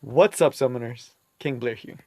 What's up, summoners? King Blair here.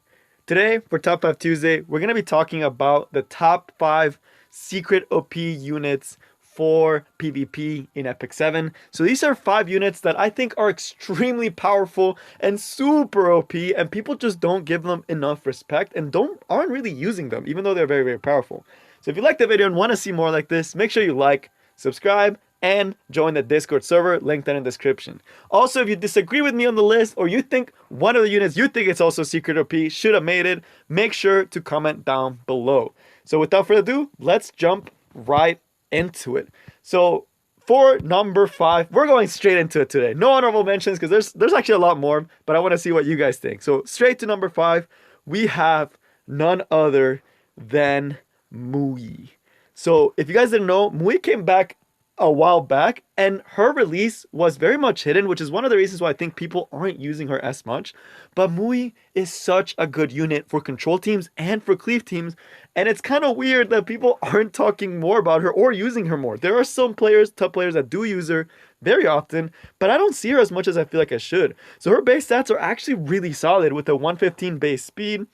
Today, for Top 5 Tuesday, we're going to be talking about the top 5 secret OP units for PvP in Epic 7. So these are 5 units that I think are extremely powerful and super OP, and people just don't give them enough respect and aren't really using them, even though they're very, very powerful. So if you like the video and want to see more like this, make sure you like, subscribe, and join the Discord server, linked in the description. Also, if you disagree with me on the list, or you think one of the units you think it's also secret OP should have made it, make sure to comment down below. So without further ado, let's jump right into it. So for number 5, we're going straight into it today. No honorable mentions because there's actually a lot more, but I want to see what you guys think. So straight to number 5, we have none other than Mui. So if you guys didn't know, Mui came back a while back, and her release was very much hidden, which is one of the reasons why I think people aren't using her as much. But Mui is such a good unit for control teams and for cleave teams, and it's kind of weird that people aren't talking more about her or using her more. There are some players, top players, that do use her very often, but I don't see her as much as I feel like I should. So her base stats are actually really solid with a 115 base speed,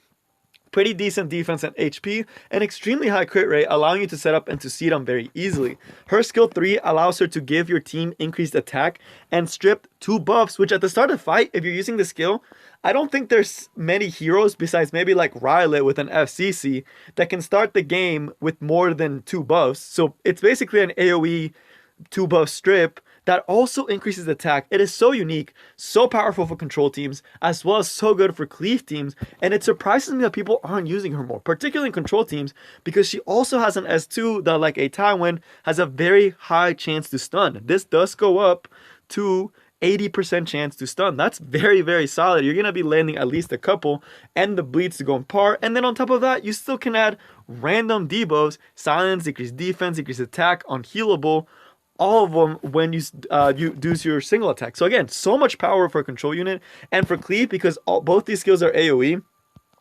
pretty decent defense and HP, and extremely high crit rate, allowing you to set up and to seed them very easily. Her skill 3 allows her to give your team increased attack and strip 2 buffs, which at the start of the fight, if you're using the skill, I don't think there's many heroes besides maybe like Rylet with an FCC that can start the game with more than 2 buffs. So it's basically an AoE 2 buff strip that also increases attack. It is so unique, so powerful for control teams, as well as so good for cleave teams, and it surprises me that people aren't using her more, particularly in control teams, because she also has an S2 that, like a Tywin, has a very high chance to stun. This does go up to 80% chance to stun. That's very, very solid. You're going to be landing at least a couple, and the bleeds to go in par, and then on top of that, you still can add random debuffs, silence, increase defense, increase attack, unhealable, all of them when you do your single attack. So again, so much power for a control unit, and for cleave, because both these skills are AoE,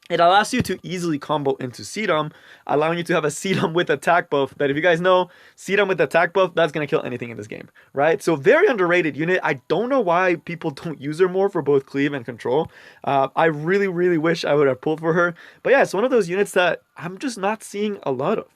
it allows you to easily combo into Sedum, allowing you to have a Sedum with attack buff that, if you guys know, Sedum with attack buff, that's going to kill anything in this game, right? So very underrated unit. I don't know why people don't use her more for both cleave and control. I really, really wish I would have pulled for her. But yeah, it's one of those units that I'm just not seeing a lot of.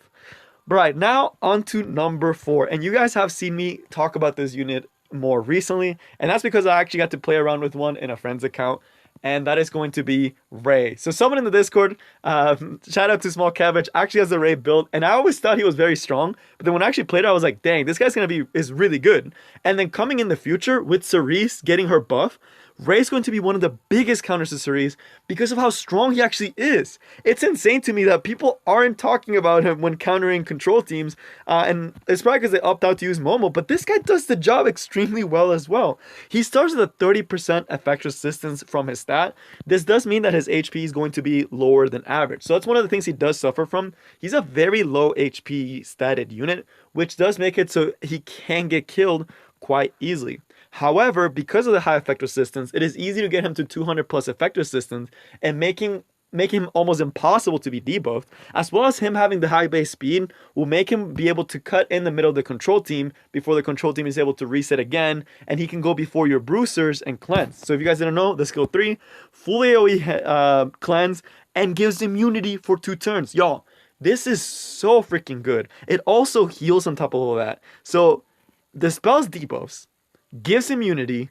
Right, now on to number 4. And you guys have seen me talk about this unit more recently, and that's because I actually got to play around with one in a friend's account, and that is going to be Ray. So someone in the Discord, shout out to Small Cabbage, actually has a Ray build, and I always thought he was very strong, but then when I actually played it, I was like, dang, this guy's is really good. And then coming in the future, with Cerise getting her buff, Ray's going to be one of the biggest counters to Cerise because of how strong he actually is. It's insane to me that people aren't talking about him when countering control teams, and it's probably because they opt out to use Momo, but this guy does the job extremely well as well. He starts with a 30% effect resistance from his stat. This does mean that his HP is going to be lower than average. So that's one of the things he does suffer from. He's a very low HP statted unit, which does make it so he can get killed quite easily. However, because of the high effect resistance, it is easy to get him to 200 plus effect resistance and make him almost impossible to be debuffed, as well as him having the high base speed will make him be able to cut in the middle of the control team before the control team is able to reset again, and he can go before your bruisers and cleanse. So if you guys didn't know, the skill 3, full AoE cleanse, and gives immunity for 2 turns. Y'all, this is so freaking good. It also heals on top of all that. So the spell's debuffs, gives immunity,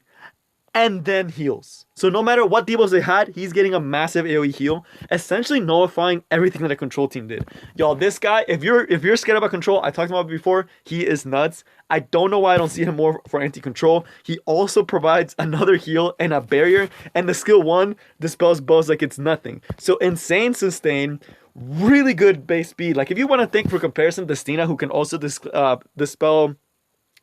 and then heals. So no matter what debuffs they had, he's getting a massive AoE heal, essentially nullifying everything that a control team did. Y'all, this guy, if you're scared about control, I talked about it before, he is nuts. I don't know why I don't see him more for anti-control. He also provides another heal and a barrier, and the skill 1 dispels buffs like it's nothing. So insane sustain, really good base speed. Like if you want to think for comparison, Destina, who can also dispel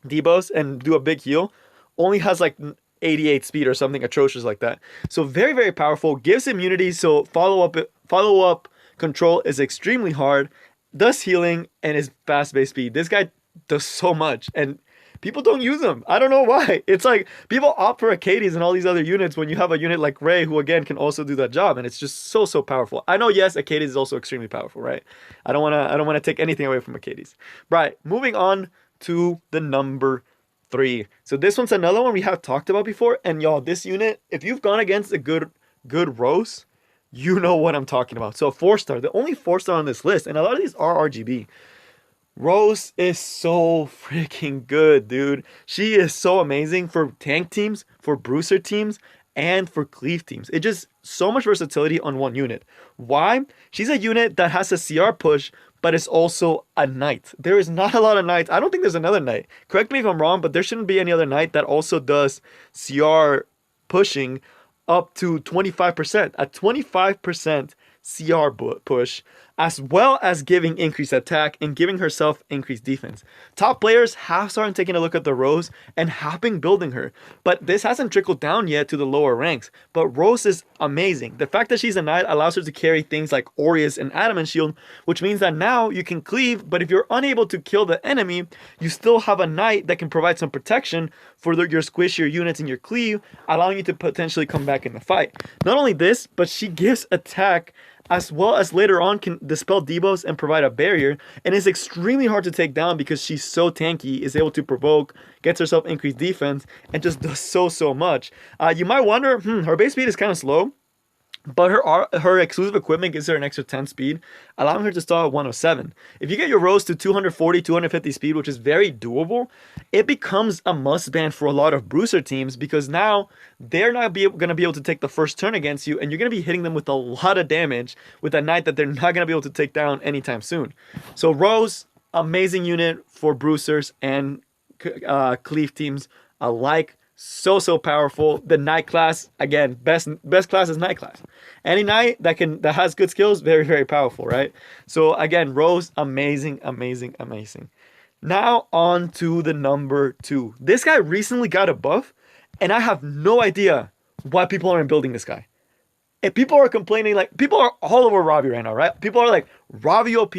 debuffs and do a big heal, only has like 88 speed or something atrocious like that. So very, very powerful, gives immunity, so follow up control is extremely hard, does healing, and is fast base speed. This guy does so much, and people don't use him. I don't know why. It's like people opt for Acades and all these other units when you have a unit like Ray, who again can also do that job, and it's just so powerful. I know, yes, Acades is also extremely powerful, right? I don't wanna take anything away from Acades. Right, moving on to the number 3. So this one's another one we have talked about before, and y'all, this unit, if you've gone against a good good Rose, you know what I'm talking about. So 4-star, the only 4-star on this list, and a lot of these are RGB. Rose is so freaking good, dude. She is so amazing for tank teams, for bruiser teams, and for cleave teams. It just so much versatility on one unit. Why? She's a unit that has a CR push, but it's also a knight. There is not a lot of knights. I don't think there's another knight. Correct me if I'm wrong, but there shouldn't be any other knight that also does CR pushing up to 25%. A 25% CR push, as well as giving increased attack and giving herself increased defense. Top players have started taking a look at the Rose and have been building her, but this hasn't trickled down yet to the lower ranks. But Rose is amazing. The fact that she's a knight allows her to carry things like Aureus and Adamant Shield, which means that now you can cleave, but if you're unable to kill the enemy, you still have a knight that can provide some protection for your squishier units in your cleave, allowing you to potentially come back in the fight. Not only this, but she gives attack as well as later on can dispel debuffs and provide a barrier, and is extremely hard to take down because she's so tanky, is able to provoke, gets herself increased defense, and just does so much. You might wonder, her base speed is kind of slow, but her exclusive equipment gives her an extra 10 speed, allowing her to start at 107. If you get your Rose to 240, 250 speed, which is very doable, it becomes a must ban for a lot of bruiser teams, because now they're not going to be able to take the first turn against you, and you're going to be hitting them with a lot of damage with a knight that they're not going to be able to take down anytime soon. So Rose, amazing unit for bruisers and cleave teams alike. So powerful. The knight class, again, best class is knight class. Any knight that has good skills, very powerful, right? So again, Rose, amazing. Now on to the number 2. This guy recently got a buff, and I have no idea why people aren't building this guy. If people are complaining, like, people are all over Ravi right now, right? People are like, Ravi OP,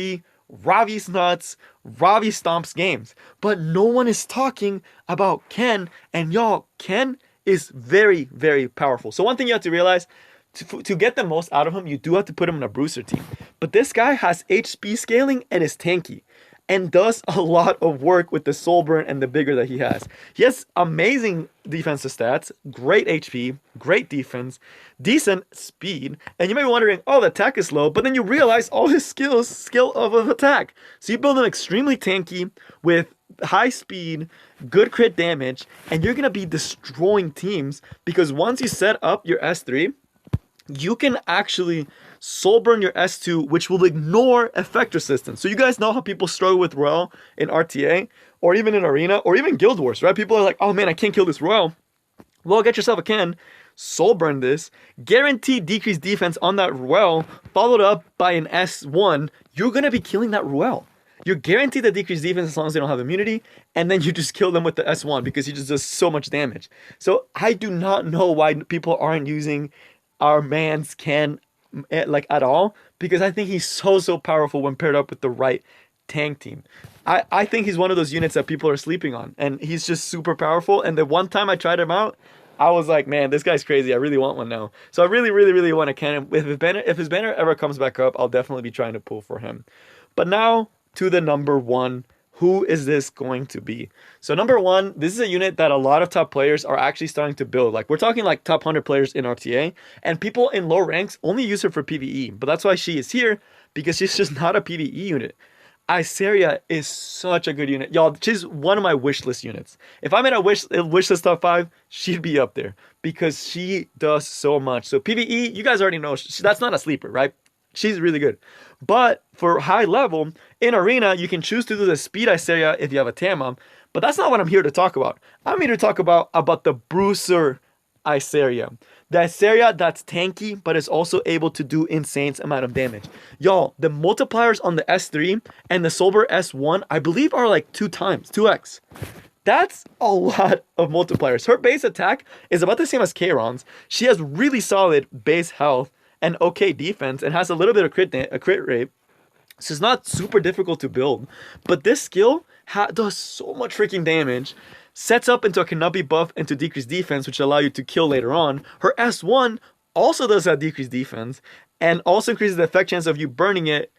Ravi's nuts, Ravi stomps games. But no one is talking about Ken, and y'all, Ken is very powerful. So one thing you have to realize, to get the most out of him, you do have to put him in a bruiser team. But this guy has HP scaling and is tanky, and does a lot of work with the soul burn and the vigor that he has. He has amazing defensive stats, great HP, great defense, decent speed, and you may be wondering, oh, the attack is low, but then you realize all his skill of attack. So you build him extremely tanky with high speed, good crit damage, and you're going to be destroying teams, because once you set up your S3, you can actually soul burn your S2, which will ignore effect resistance. So you guys know how people struggle with Royal in RTA, or even in Arena, or even Guild Wars, right? People are like, oh man, I can't kill this Royal. Well, get yourself a Ken, soul burn this, guaranteed decreased defense on that Royal, followed up by an S1, you're going to be killing that Royal. You're guaranteed the decreased defense as long as they don't have immunity, and then you just kill them with the S1 because he just does so much damage. So I do not know why people aren't using our man's Ken like at all, because I think he's so powerful when paired up with the right tank team. I think he's one of those units that people are sleeping on, and he's just super powerful. And the one time I tried him out, I was like, man, this guy's crazy. I really want one now. So I really want to Ken him. If his banner ever comes back up, I'll definitely be trying to pull for him. But now to the number 1. Who is this going to be? So number 1, this is a unit that a lot of top players are actually starting to build. Like, we're talking like top 100 players in RTA, and people in low ranks only use her for PvE. But that's why she is here, because she's just not a PvE unit. Iseria is such a good unit. Y'all, she's one of my wish list units. If I made a wish list top 5, she'd be up there, because she does so much. So PvE, you guys already know, that's not a sleeper, right? She's really good. But for high level, in Arena, you can choose to do the speed Iseria if you have a Tama. But that's not what I'm here to talk about. I'm here to talk about the bruiser Iseria. The Iseria that's tanky, but is also able to do insane amount of damage. Y'all, the multipliers on the S3 and the Soulbur S1, I believe, are like 2x. That's a lot of multipliers. Her base attack is about the same as Kayron's. She has really solid base health and okay defense, and has a little bit of crit rate. So it's not super difficult to build. But this skill does so much freaking damage. Sets up into a Kenobi buff into decreased defense, which allow you to kill later on. Her S1 also does have decreased defense, and also increases the effect chance of you burning it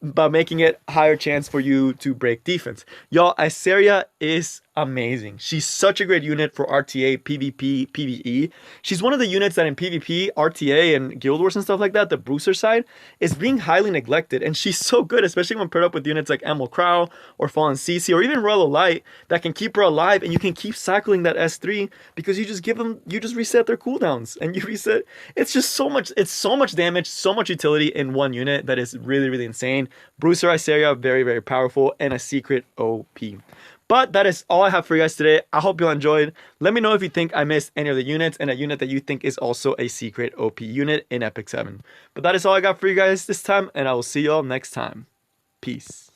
by making it higher chance for you to break defense. Y'all, Iseria is amazing. She's such a great unit for RTA, PvP, PvE. She's one of the units that in PvP, RTA, and Guild Wars and stuff like that, the Bruiser side, is being highly neglected. And she's so good, especially when paired up with units like Emerald Crow or Fallen CC or even Royal Light that can keep her alive, and you can keep cycling that S3 because you just give them, you just reset their cooldowns and you reset. It's just so much, it's so much damage, so much utility in one unit that is really, really insane. Bruiser Iseria, very, very powerful, and a secret OP. But that is all I have for you guys today. I hope you enjoyed. Let me know if you think I missed any of the units and a unit that you think is also a secret OP unit in Epic 7. But that is all I got for you guys this time, and I will see you all next time. Peace.